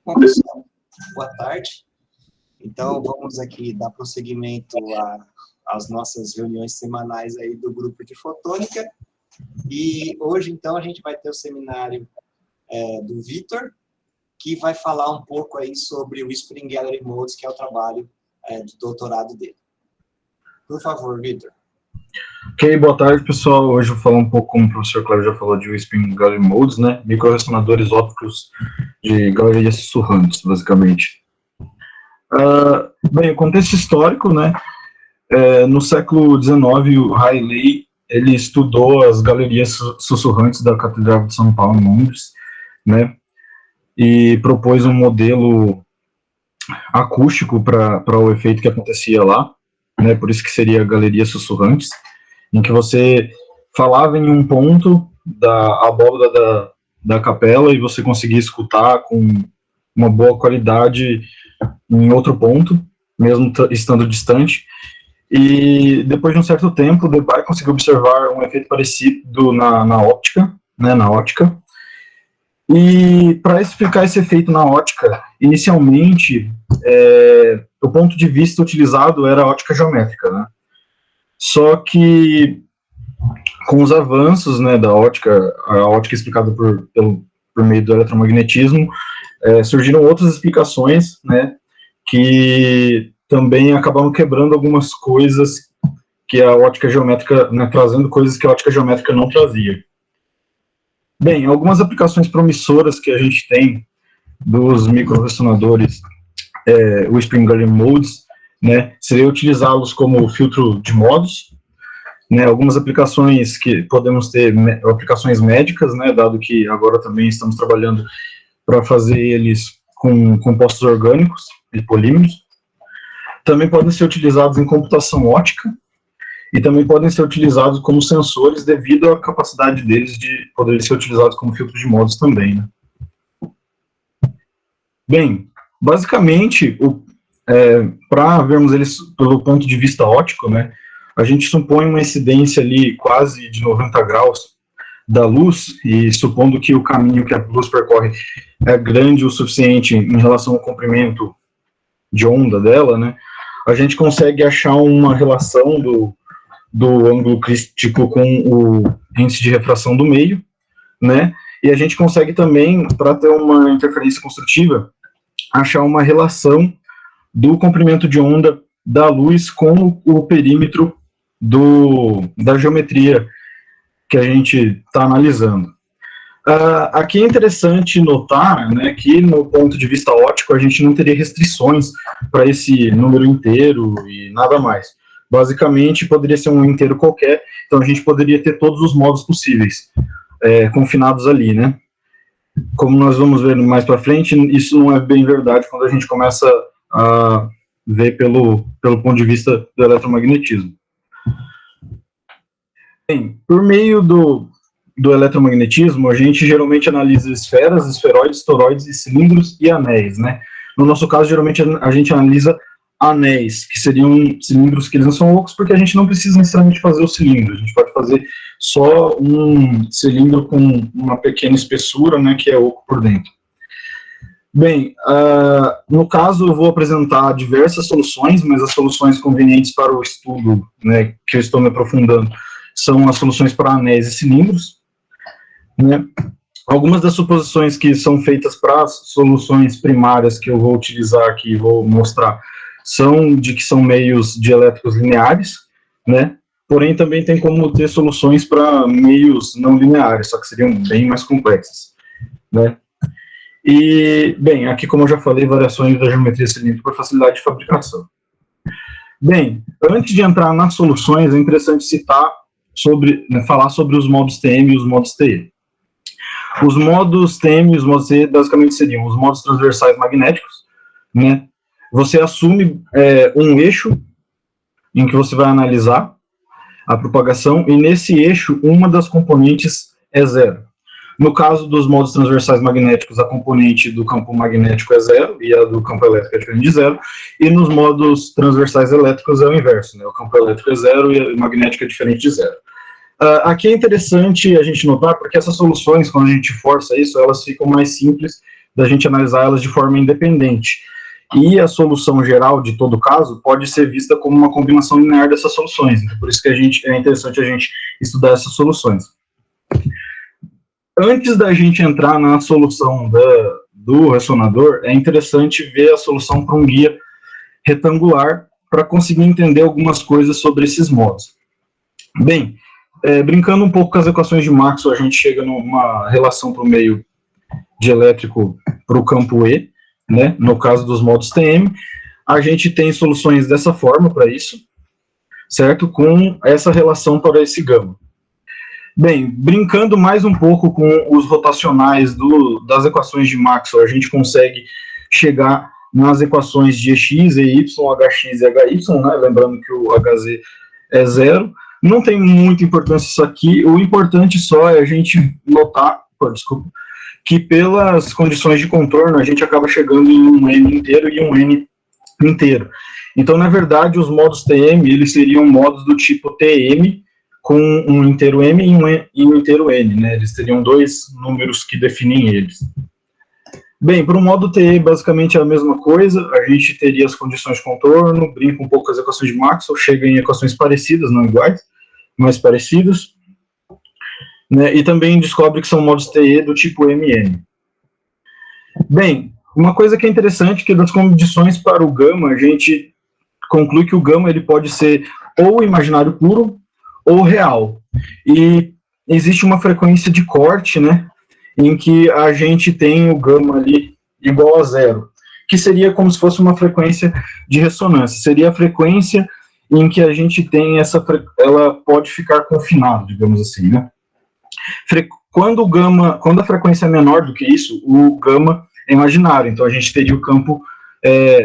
Bom, pessoal, boa tarde. Então, vamos aqui dar prosseguimento às nossas reuniões semanais aí do grupo de fotônica. E hoje, então, a gente vai ter o seminário do Vitor, que vai falar um pouco aí sobre o Spring Gallery Modes, que é o trabalho do doutorado dele. Por favor, Vitor. Ok, boa tarde, pessoal. Hoje eu vou falar um pouco, como o professor Cláudio já falou, de Spring Gallery Modes, né? Microressonadores ópticos de galerias sussurrantes, basicamente. Bem, o contexto histórico, né? No século XIX, o Rayleigh, ele estudou as galerias sussurrantes da Catedral de São Paulo, em Londres, né? E propôs um modelo acústico para o efeito que acontecia lá, né? Por isso que seria galerias sussurrantes, em que você falava em um ponto da abóbada da capela e você conseguia escutar com uma boa qualidade em outro ponto, mesmo estando distante. E depois de um certo tempo, Debye conseguiu observar um efeito parecido na óptica, né, na ótica. E para explicar esse efeito na ótica, inicialmente, o ponto de vista utilizado era a ótica geométrica, né? Só que com os avanços, né, da ótica, a ótica explicada por meio do eletromagnetismo, surgiram outras explicações, né, que também acabaram quebrando algumas coisas que a ótica geométrica, né, trazendo coisas que a ótica geométrica não trazia. Bem, algumas aplicações promissoras que a gente tem dos microressonadores, o Spring Gallery Modes, né, seria utilizá-los como filtro de modos, né, algumas aplicações que podemos ter, aplicações médicas, né, dado que agora também estamos trabalhando para fazer eles com compostos orgânicos e polímeros. Também podem ser utilizados em computação óptica e também podem ser utilizados como sensores devido à capacidade deles de poderem ser utilizados como filtro de modos também, né. Bem, basicamente, para vermos eles pelo ponto de vista óptico, né, a gente supõe uma incidência ali quase de 90 graus da luz, e supondo que o caminho que a luz percorre é grande o suficiente em relação ao comprimento de onda dela, né, a gente consegue achar uma relação do ângulo crítico com o índice de refração do meio, né, e a gente consegue também, para ter uma interferência construtiva, achar uma relação do comprimento de onda da luz com o perímetro da geometria que a gente está analisando. Aqui é interessante notar, né, que no ponto de vista óptico a gente não teria restrições para esse número inteiro e nada mais. Basicamente poderia ser um inteiro qualquer, então a gente poderia ter todos os modos possíveis confinados ali, né? Como nós vamos ver mais para frente, isso não é bem verdade quando a gente começa a ver pelo ponto de vista do eletromagnetismo. Bem, por meio do eletromagnetismo, a gente geralmente analisa esferas, esferoides, toroides e cilindros e anéis, né? No nosso caso, geralmente a gente analisa anéis, que seriam cilindros que eles não são ocos, porque a gente não precisa necessariamente fazer o cilindro, a gente pode fazer só um cilindro com uma pequena espessura, né, que é oco por dentro. Bem, no caso eu vou apresentar diversas soluções, mas as soluções convenientes para o estudo, né, que eu estou me aprofundando, são as soluções para anéis e cilindros, né. Algumas das suposições que são feitas para as soluções primárias que eu vou utilizar aqui e vou mostrar são de que são meios dielétricos lineares, né, porém também tem como ter soluções para meios não lineares, só que seriam bem mais complexas, né. E, bem, aqui como eu já falei, variações da geometria cilíndrica por facilidade de fabricação. Bem, antes de entrar nas soluções, é interessante falar sobre os modos TM e os modos TE. Os modos TM e os modos TE basicamente seriam os modos transversais magnéticos, né? Você assume um eixo em que você vai analisar a propagação, e nesse eixo uma das componentes é zero. No caso dos modos transversais magnéticos, a componente do campo magnético é zero, e a do campo elétrico é diferente de zero, e nos modos transversais elétricos é o inverso, né? O campo elétrico é zero e o magnético é diferente de zero. Aqui é interessante a gente notar, porque essas soluções, quando a gente força isso, elas ficam mais simples da gente analisar elas de forma independente. E a solução geral de todo caso pode ser vista como uma combinação linear dessas soluções. Então, por isso que é interessante a gente estudar essas soluções. Antes da gente entrar na solução do ressonador, é interessante ver a solução para um guia retangular para conseguir entender algumas coisas sobre esses modos. Bem, brincando um pouco com as equações de Maxwell, a gente chega numa relação para o meio dielétrico para o campo E, né? No caso dos modos TM, a gente tem soluções dessa forma para isso, certo? Com essa relação para esse gama. Bem, brincando mais um pouco com os rotacionais das equações de Maxwell, a gente consegue chegar nas equações de EX, EY, HX e HY, né? Lembrando que o HZ é zero. Não tem muita importância isso aqui, o importante só é a gente notar, que pelas condições de contorno a gente acaba chegando em um N inteiro e um N inteiro. Então, na verdade, os modos TM, eles seriam modos do tipo TM, com um inteiro M e um inteiro N, né? Eles teriam dois números que definem eles. Bem, para o modo TE, basicamente é a mesma coisa, a gente teria as condições de contorno, brinca um pouco com as equações de Maxwell, chega em equações parecidas, não iguais, mas parecidas, né? E também descobre que são modos TE do tipo MN. Bem, uma coisa que é interessante é que das condições para o gama, a gente conclui que o gama ele pode ser ou imaginário puro, ou real. E existe uma frequência de corte, né, em que a gente tem o gama ali igual a zero, que seria como se fosse uma frequência de ressonância. Seria a frequência em que a gente tem ela pode ficar confinada, digamos assim, né? Quando a frequência é menor do que isso, o gama é imaginário, então a gente teria o campo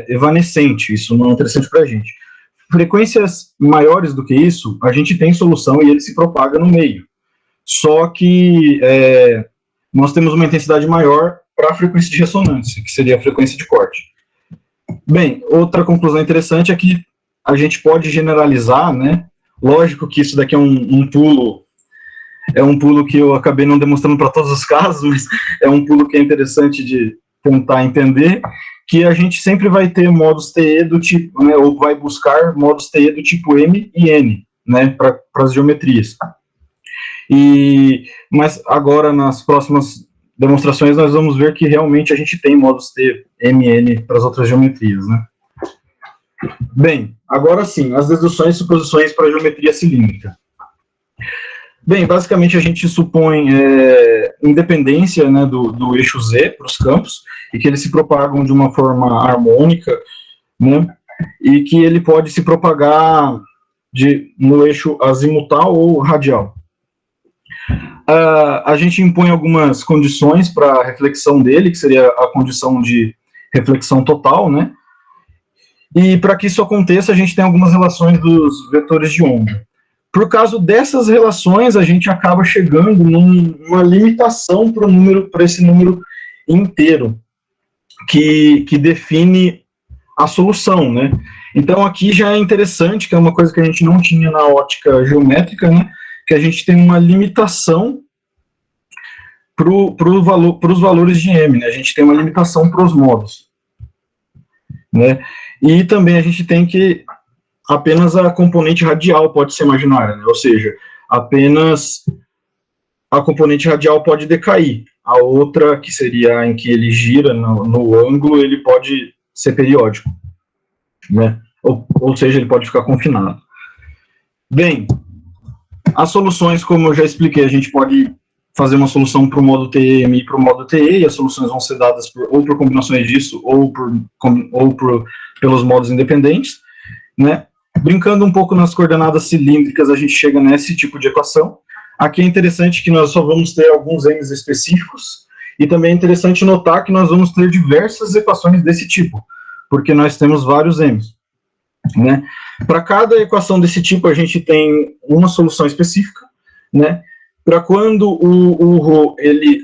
evanescente, isso não é interessante para a gente. Frequências maiores do que isso, a gente tem solução e ele se propaga no meio. Só que nós temos uma intensidade maior para a frequência de ressonância, que seria a frequência de corte. Bem, outra conclusão interessante é que a gente pode generalizar, né? Lógico que isso daqui é um pulo que eu acabei não demonstrando para todos os casos, mas é um pulo que é interessante de tentar entender, que a gente sempre vai ter modos TE do tipo, né, ou vai buscar modos TE do tipo M e N, né, para as geometrias. Mas agora, nas próximas demonstrações, nós vamos ver que realmente a gente tem modos T, M e N para as outras geometrias, né. Bem, agora sim, as deduções e suposições para a geometria cilíndrica. Bem, basicamente a gente supõe independência, né, do eixo Z para os campos, e que eles se propagam de uma forma harmônica, né, e que ele pode se propagar no eixo azimutal ou radial. A gente impõe algumas condições para a reflexão dele, que seria a condição de reflexão total, né, e para que isso aconteça a gente tem algumas relações dos vetores de onda. Por causa dessas relações, a gente acaba chegando numa limitação para esse número inteiro, que define a solução, né? Então, aqui já é interessante, que é uma coisa que a gente não tinha na ótica geométrica, né? Que a gente tem uma limitação para os valores de M, né? A gente tem uma limitação para os modos, né? E também a gente tem que apenas a componente radial pode ser imaginária, né? Ou seja, apenas a componente radial pode decair. A outra, que seria em que ele gira no ângulo, ele pode ser periódico, né? Ou seja, ele pode ficar confinado. Bem, as soluções, como eu já expliquei, a gente pode fazer uma solução para o modo TM e para o modo TE, e as soluções vão ser dadas ou por combinações disso, ou pelos modos independentes, né? Brincando um pouco nas coordenadas cilíndricas, a gente chega nesse tipo de equação. Aqui é interessante que nós só vamos ter alguns M's específicos, e também é interessante notar que nós vamos ter diversas equações desse tipo, porque nós temos vários M's, né? Para cada equação desse tipo, a gente tem uma solução específica, né? Para quando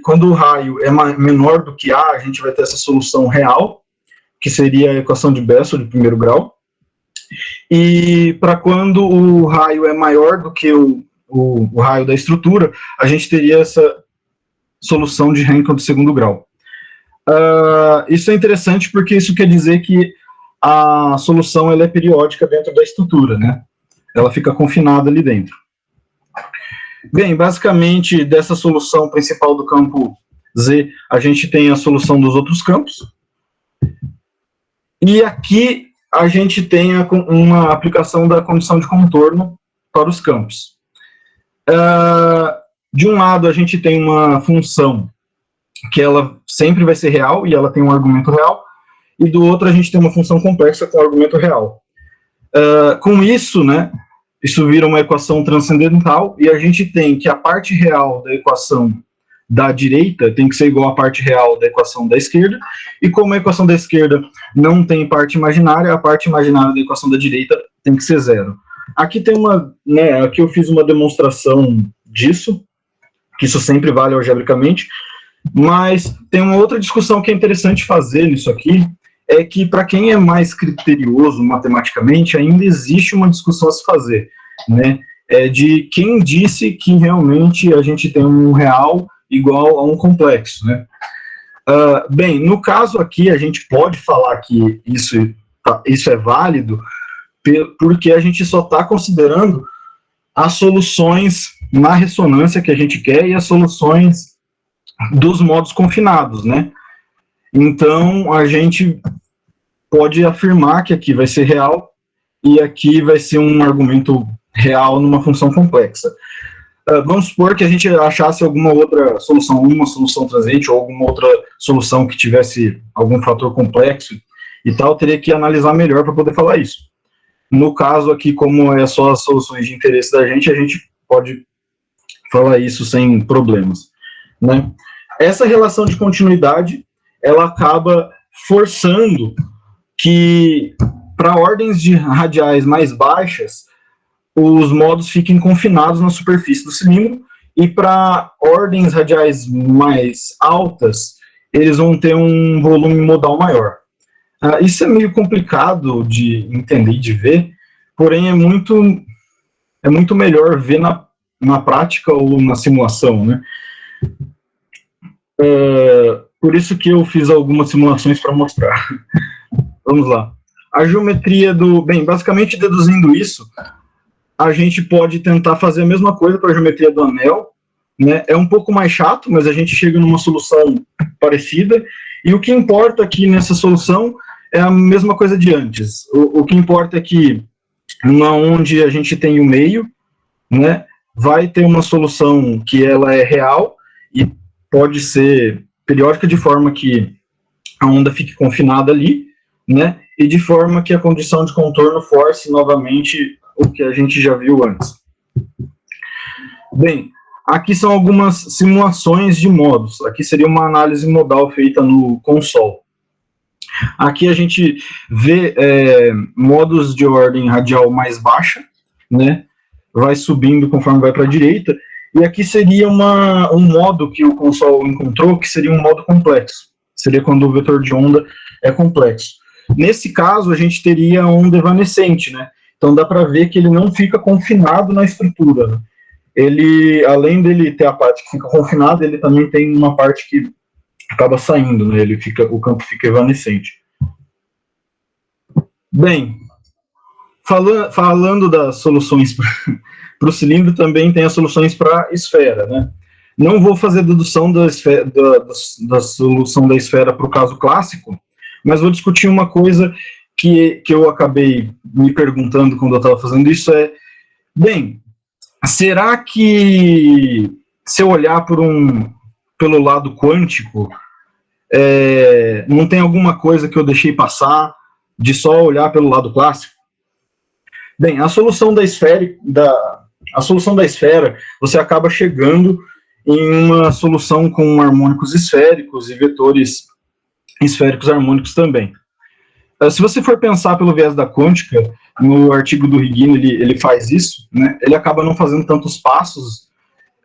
quando o raio é menor do que A, a gente vai ter essa solução real, que seria a equação de Bessel de primeiro grau. E para quando o raio é maior do que o raio da estrutura, a gente teria essa solução de Hankel de segundo grau. Isso é interessante porque isso quer dizer que a solução ela é periódica dentro da estrutura, né? Ela fica confinada ali dentro. Bem, basicamente, dessa solução principal do campo Z, a gente tem a solução dos outros campos. E aqui a gente tem uma aplicação da condição de contorno para os campos. De um lado, a gente tem uma função que ela sempre vai ser real e ela tem um argumento real, e do outro a gente tem uma função complexa com argumento real. Com isso, né, isso vira uma equação transcendental, e a gente tem que a parte real da equação da direita tem que ser igual à parte real da equação da esquerda, e como a equação da esquerda não tem parte imaginária, a parte imaginária da equação da direita tem que ser zero. Aqui tem aqui eu fiz uma demonstração disso, que isso sempre vale algebricamente, mas tem uma outra discussão que é interessante fazer nisso aqui, é que para quem é mais criterioso matematicamente, ainda existe uma discussão a se fazer, né? De quem disse que realmente a gente tem um real igual a um complexo, né? Bem, no caso aqui, a gente pode falar que isso é válido, porque a gente só está considerando as soluções na ressonância que a gente quer e as soluções dos modos confinados, né? Então, a gente pode afirmar que aqui vai ser real e aqui vai ser um argumento real numa função complexa. Vamos supor que a gente achasse alguma outra solução, uma solução transiente ou alguma outra solução que tivesse algum fator complexo e tal, teria que analisar melhor para poder falar isso. No caso aqui, como é só as soluções de interesse da gente, a gente pode falar isso sem problemas, né? Essa relação de continuidade, ela acaba forçando que, para ordens de radiais mais baixas, os modos fiquem confinados na superfície do cilindro, e para ordens radiais mais altas, eles vão ter um volume modal maior. Isso é meio complicado de entender e de ver, porém é muito melhor ver na prática ou na simulação, né? Por isso que eu fiz algumas simulações para mostrar. Vamos lá. A geometria bem, basicamente deduzindo isso, a gente pode tentar fazer a mesma coisa para a geometria do anel, né? É um pouco mais chato, mas a gente chega numa solução parecida, e o que importa aqui nessa solução é a mesma coisa de antes. O que importa é que, onde a gente tem o meio, né, vai ter uma solução que ela é real, e pode ser periódica de forma que a onda fique confinada ali, né, e de forma que a condição de contorno force novamente o que a gente já viu antes. Bem, aqui são algumas simulações de modos. Aqui seria uma análise modal feita no console. Aqui a gente vê modos de ordem radial mais baixa, né, vai subindo conforme vai para a direita, e aqui seria um modo que o console encontrou, que seria um modo complexo. Seria quando o vetor de onda é complexo. Nesse caso, a gente teria onda evanescente, né? Então dá para ver que ele não fica confinado na estrutura, né? Ele, além dele ter a parte que fica confinada, ele também tem uma parte que acaba saindo, né? O campo fica evanescente. Bem, falando das soluções para o cilindro, também tem as soluções para a esfera, né? Não vou fazer dedução da solução da esfera para o caso clássico, mas vou discutir uma coisa que eu acabei me perguntando quando eu estava fazendo isso, bem, será que se eu olhar pelo lado quântico, não tem alguma coisa que eu deixei passar de só olhar pelo lado clássico? Bem, a solução da esfera, você acaba chegando em uma solução com harmônicos esféricos e vetores esféricos harmônicos também. Se você for pensar pelo viés da quântica, no artigo do Higino ele faz isso, né? Ele acaba não fazendo tantos passos,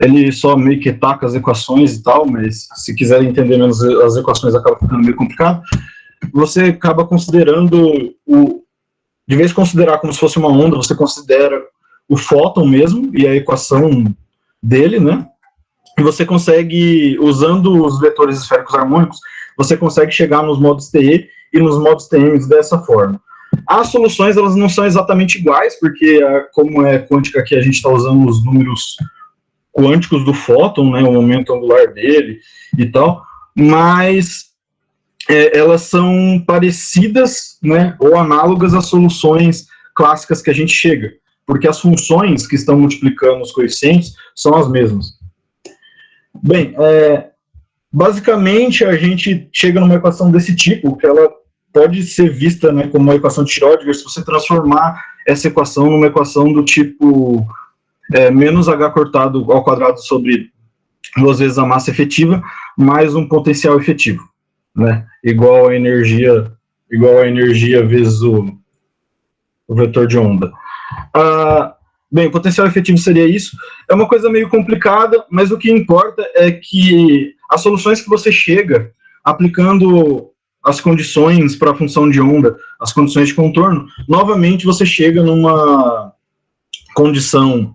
ele só meio que taca as equações e tal, mas se quiserem entender menos as equações acaba ficando meio complicado. Você acaba considerando, de vez de considerar como se fosse uma onda, você considera o fóton mesmo e a equação dele, né? E você consegue, usando os vetores esféricos harmônicos, você consegue chegar nos modos TE e nos modos TM dessa forma. As soluções, elas não são exatamente iguais, porque como é quântica aqui, a gente está usando os números quânticos do fóton, né, o momento angular dele e tal, mas elas são parecidas, né, ou análogas às soluções clássicas que a gente chega, porque as funções que estão multiplicando os coeficientes são as mesmas. Bem, basicamente a gente chega numa equação desse tipo, que ela pode ser vista, né, como uma equação de Schrödinger, se você transformar essa equação numa equação do tipo menos h cortado ao quadrado sobre 2 vezes a massa efetiva, mais um potencial efetivo, né, igual a energia vezes o vetor de onda. Bem, o potencial efetivo seria isso. É uma coisa meio complicada, mas o que importa é que as soluções que você chega aplicando as condições para a função de onda, as condições de contorno, novamente você chega numa condição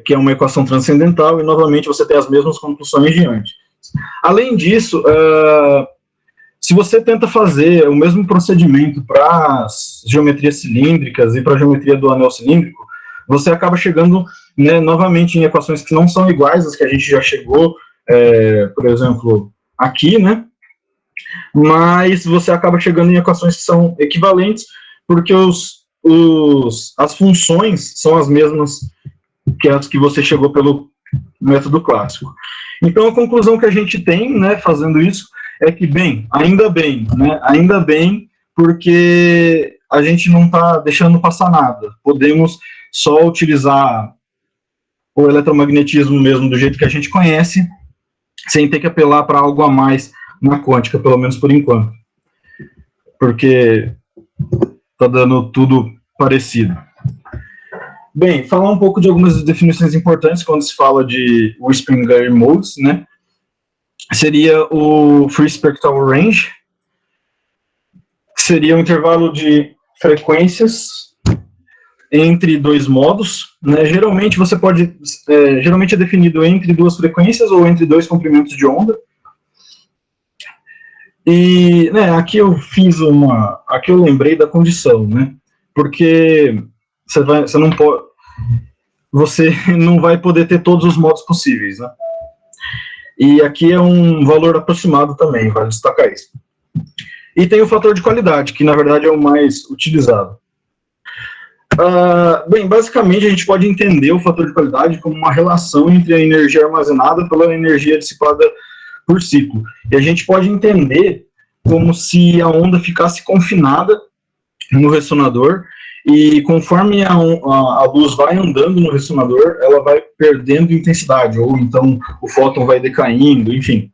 que é uma equação transcendental, e novamente você tem as mesmas conclusões de antes. Além disso, se você tenta fazer o mesmo procedimento para as geometrias cilíndricas e para a geometria do anel cilíndrico, você acaba chegando, né, novamente em equações que não são iguais às que a gente já chegou, por exemplo, aqui, né? Mas você acaba chegando em equações que são equivalentes, porque as funções são as mesmas que as que você chegou pelo método clássico. Então, a conclusão que a gente tem, né, fazendo isso, é que, ainda bem, porque a gente não está deixando passar nada. Podemos só utilizar o eletromagnetismo mesmo do jeito que a gente conhece, sem ter que apelar para algo a mais na quântica, pelo menos por enquanto. Porque está dando tudo parecido. Bem, falar um pouco de algumas definições importantes quando se fala de Wispen-Gary modes, né? Seria o Free Spectral Range, que seria um intervalo de frequências entre dois modos, né? Geralmente geralmente é definido entre duas frequências ou entre dois comprimentos de onda. E, né, aqui eu lembrei da condição, né? Porque você não vai poder ter todos os modos possíveis, né? E aqui é um valor aproximado também, vale destacar isso. E tem o fator de qualidade, que na verdade é o mais utilizado. Bem, basicamente a gente pode entender o fator de qualidade como uma relação entre a energia armazenada pela energia dissipada por ciclo. E a gente pode entender como se a onda ficasse confinada no ressonador, e conforme a luz vai andando no ressonador, ela vai perdendo intensidade, ou então o fóton vai decaindo, enfim.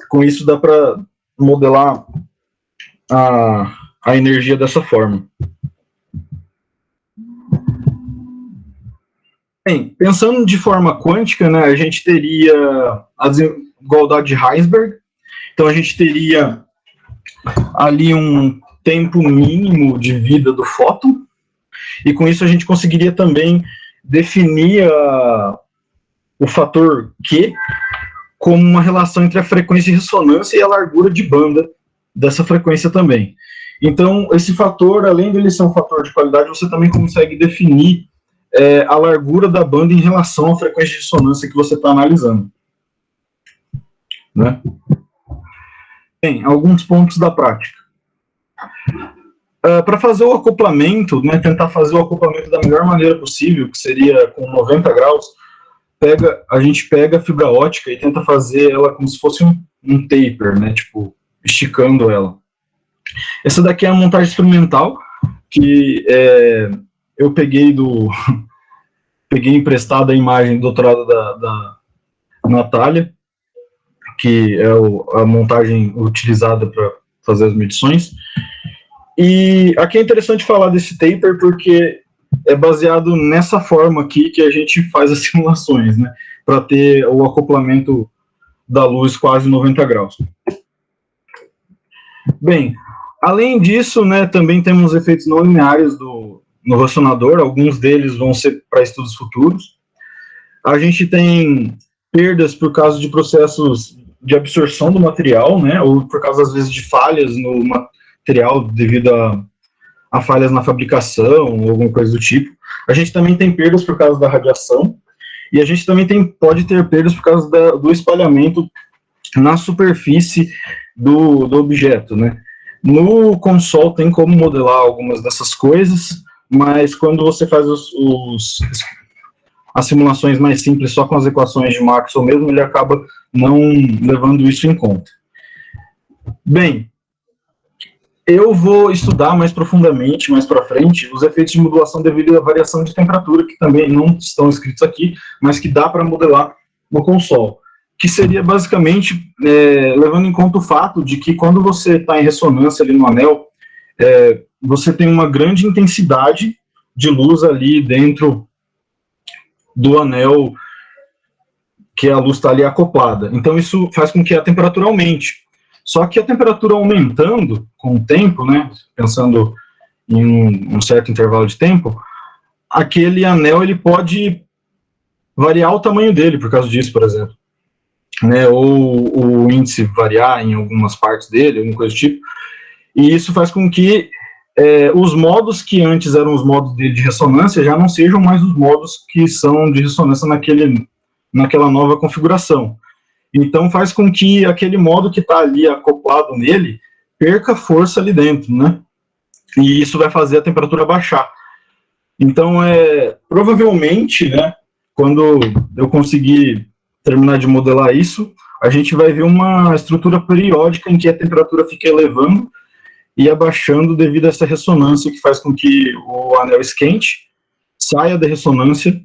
Com isso dá para modelar a energia dessa forma. Bem, pensando de forma quântica, né, a gente teria a desigualdade de Heisenberg, então a gente teria ali um tempo mínimo de vida do fóton, e com isso a gente conseguiria também definir o fator Q como uma relação entre a frequência de ressonância e a largura de banda dessa frequência também. Então, esse fator, além de ele ser um fator de qualidade, você também consegue definir a largura da banda em relação à frequência de ressonância que você está analisando, né? Bem, alguns pontos da prática. Para fazer o acoplamento, né, tentar fazer o acoplamento da melhor maneira possível, que seria com 90 graus, a gente pega a fibra ótica e tenta fazer ela como se fosse um taper, né, tipo, esticando ela. Essa daqui é a montagem experimental, que eu peguei emprestada a imagem do doutorado da Natália, que é a montagem utilizada para fazer as medições. E aqui é interessante falar desse taper porque é baseado nessa forma aqui que a gente faz as simulações, né, para ter o acoplamento da luz quase 90 graus. Bem, além disso, né, também temos efeitos não lineares no ressonador, alguns deles vão ser para estudos futuros. A gente tem perdas por causa de processos de absorção do material, né, ou por causa, às vezes, de falhas no material devido a falhas na fabricação, ou alguma coisa do tipo. A gente também tem perdas por causa da radiação, e a gente também pode ter perdas por causa do espalhamento na superfície do objeto, né. No console tem como modelar algumas dessas coisas, mas quando você faz as simulações mais simples só com as equações de Maxwell mesmo, ele acaba não levando isso em conta. Bem, eu vou estudar mais profundamente, mais para frente, os efeitos de modulação devido à variação de temperatura, que também não estão escritos aqui, mas que dá para modelar no console, que seria basicamente levando em conta o fato de que quando você está em ressonância ali no anel, você tem uma grande intensidade de luz ali dentro do anel, que a luz está ali acoplada. Então isso faz com que a temperatura aumente. Só que a temperatura aumentando com o tempo, né, pensando em um certo intervalo de tempo, aquele anel ele pode variar o tamanho dele por causa disso, por exemplo. Né, ou o índice variar em algumas partes dele, alguma coisa do tipo. E isso faz com que os modos que antes eram os modos de ressonância já não sejam mais os modos que são de ressonância naquela nova configuração. Então faz com que aquele modo que está ali acoplado nele perca força ali dentro, né? E isso vai fazer a temperatura baixar. Então, provavelmente, né, quando eu conseguir terminar de modelar isso, a gente vai ver uma estrutura periódica em que a temperatura fica elevando e abaixando devido a essa ressonância que faz com que o anel esquente, saia da ressonância,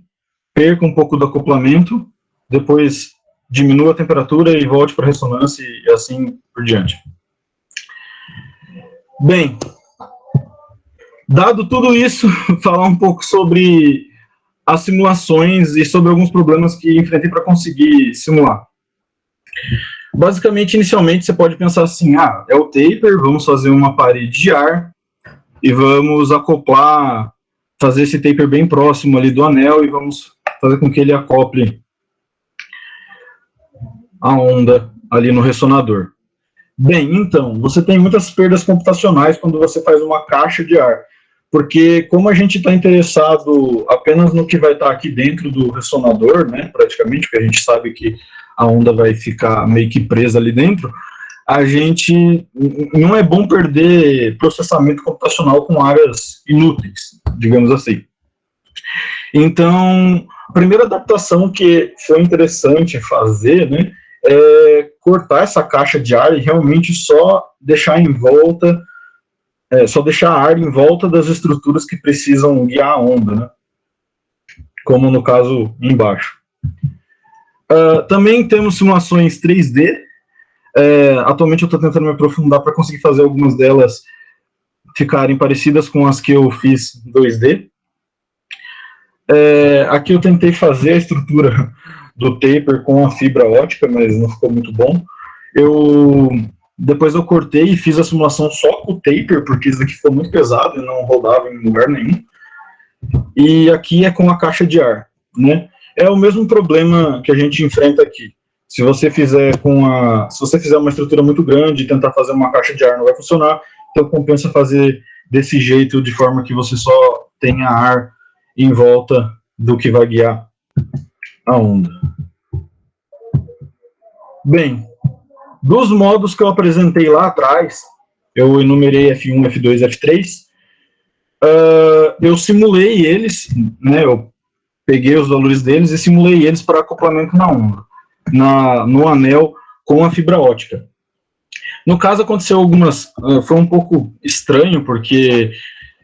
perca um pouco do acoplamento, depois diminua a temperatura e volte para a ressonância e assim por diante. Bem, dado tudo isso, falar um pouco sobre as simulações e sobre alguns problemas que enfrentei para conseguir simular. Basicamente, inicialmente, você pode pensar assim, é o taper, vamos fazer uma parede de ar e vamos acoplar, fazer esse taper bem próximo ali do anel e vamos fazer com que ele acople a onda ali no ressonador. Bem, então, você tem muitas perdas computacionais quando você faz uma caixa de ar, porque como a gente está interessado apenas no que vai estar aqui dentro do ressonador, né, praticamente, porque a gente sabe que a onda vai ficar meio que presa ali dentro, a gente não é bom perder processamento computacional com áreas inúteis, digamos assim. Então, a primeira adaptação que foi interessante fazer, né, é cortar essa caixa de ar e realmente só deixar em volta, só deixar ar em volta das estruturas que precisam guiar a onda, né, como no caso embaixo. Também temos simulações 3D. Atualmente eu estou tentando me aprofundar para conseguir fazer algumas delas ficarem parecidas com as que eu fiz 2D. Aqui eu tentei fazer a estrutura do taper com a fibra ótica, mas não ficou muito bom. Depois eu cortei e fiz a simulação só com o taper, porque isso aqui ficou muito pesado e não rodava em lugar nenhum. E aqui é com a caixa de ar, né? É o mesmo problema que a gente enfrenta aqui. Se você fizer uma estrutura muito grande e tentar fazer uma caixa de ar, não vai funcionar. Então compensa fazer desse jeito, de forma que você só tenha ar em volta do que vai guiar a onda. Bem, dos modos que eu apresentei lá atrás, eu enumerei F1, F2, F3. Eu simulei eles, né? Eu peguei os valores deles e simulei eles para acoplamento na onda, no anel com a fibra ótica. No caso, aconteceu foi um pouco estranho, porque,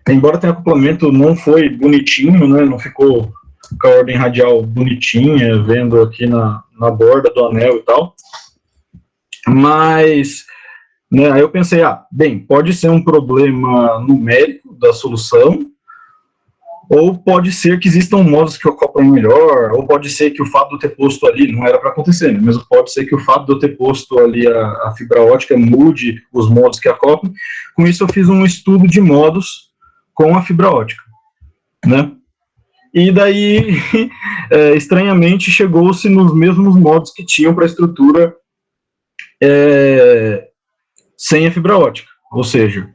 embora tenha acoplamento, não foi bonitinho, né, não ficou com a ordem radial bonitinha, vendo aqui na borda do anel e tal. Mas, né, aí eu pensei, bem, pode ser um problema numérico da solução, ou pode ser que existam modos que acoplam melhor, ou pode ser que o fato de eu ter posto ali, não era para acontecer, né? Mas pode ser que o fato de eu ter posto ali a fibra ótica mude os modos que acoplam. Com isso eu fiz um estudo de modos com a fibra ótica, né? E daí, estranhamente, chegou-se nos mesmos modos que tinham para a estrutura sem a fibra ótica, ou seja,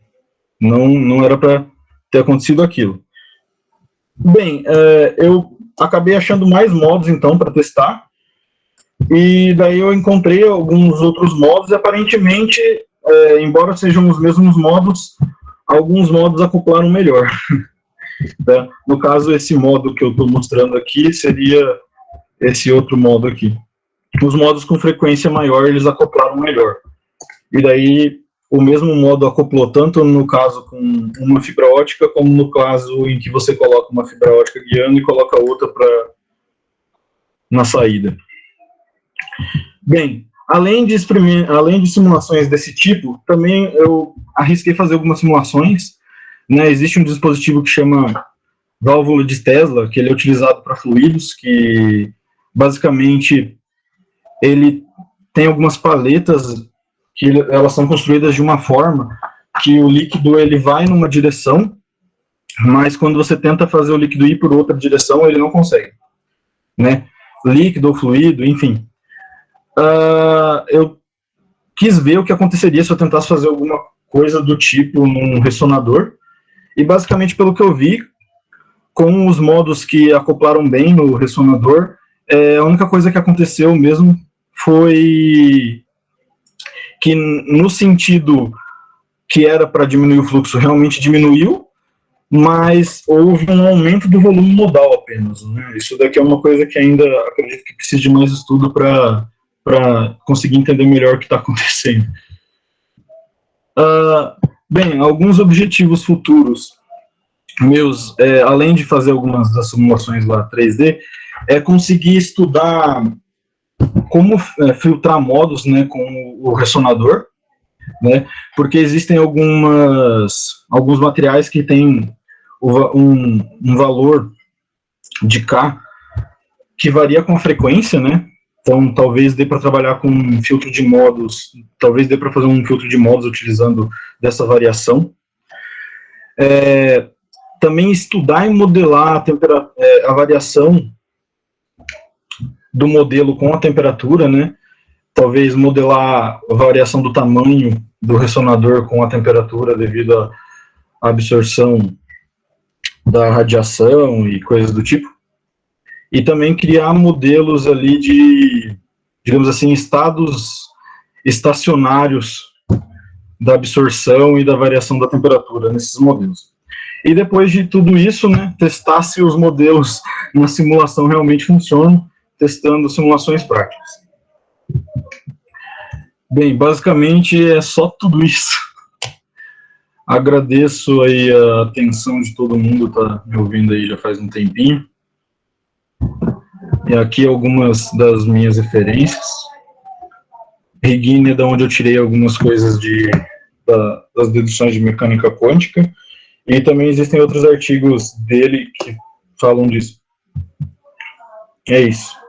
não era para ter acontecido aquilo. Bem, eu acabei achando mais modos, então, para testar, e daí eu encontrei alguns outros modos, e aparentemente, embora sejam os mesmos modos, alguns modos acoplaram melhor. Tá? No caso, esse modo que eu estou mostrando aqui seria esse outro modo aqui. Os modos com frequência maior, eles acoplaram melhor. E daí, o mesmo modo acoplou tanto no caso com uma fibra ótica, como no caso em que você coloca uma fibra ótica guiando e coloca outra na saída. Bem, além de simulações desse tipo, também eu arrisquei fazer algumas simulações, né? Existe um dispositivo que chama válvula de Tesla, que ele é utilizado para fluidos, que basicamente ele tem algumas paletas que elas são construídas de uma forma que o líquido ele vai numa direção, mas quando você tenta fazer o líquido ir por outra direção, ele não consegue, né? Líquido ou fluido, enfim. Eu quis ver o que aconteceria se eu tentasse fazer alguma coisa do tipo num ressonador, e basicamente, pelo que eu vi, com os modos que acoplaram bem no ressonador, a única coisa que aconteceu mesmo foi que no sentido que era para diminuir o fluxo, realmente diminuiu, mas houve um aumento do volume modal apenas, né? Isso daqui é uma coisa que ainda acredito que precisa de mais estudo para conseguir entender melhor o que está acontecendo. Bem, alguns objetivos futuros meus, além de fazer algumas das simulações lá 3D, é conseguir estudar como filtrar modos, né, com o ressonador, né, porque existem alguns materiais que têm um valor de K que varia com a frequência, né, então talvez dê para trabalhar com um filtro de modos, talvez dê para fazer um filtro de modos utilizando dessa variação. Também estudar e modelar a variação do modelo com a temperatura, né? Talvez modelar a variação do tamanho do ressonador com a temperatura devido à absorção da radiação e coisas do tipo. E também criar modelos ali de, digamos assim, estados estacionários da absorção e da variação da temperatura nesses modelos. E depois de tudo isso, né, testar se os modelos na simulação realmente funcionam, testando simulações práticas. Bem, basicamente é só tudo isso. Agradeço aí a atenção de todo mundo, tá me ouvindo aí já faz um tempinho. E aqui algumas das minhas referências. Regine é da onde eu tirei algumas coisas das deduções de mecânica quântica. E também existem outros artigos dele que falam disso. É isso.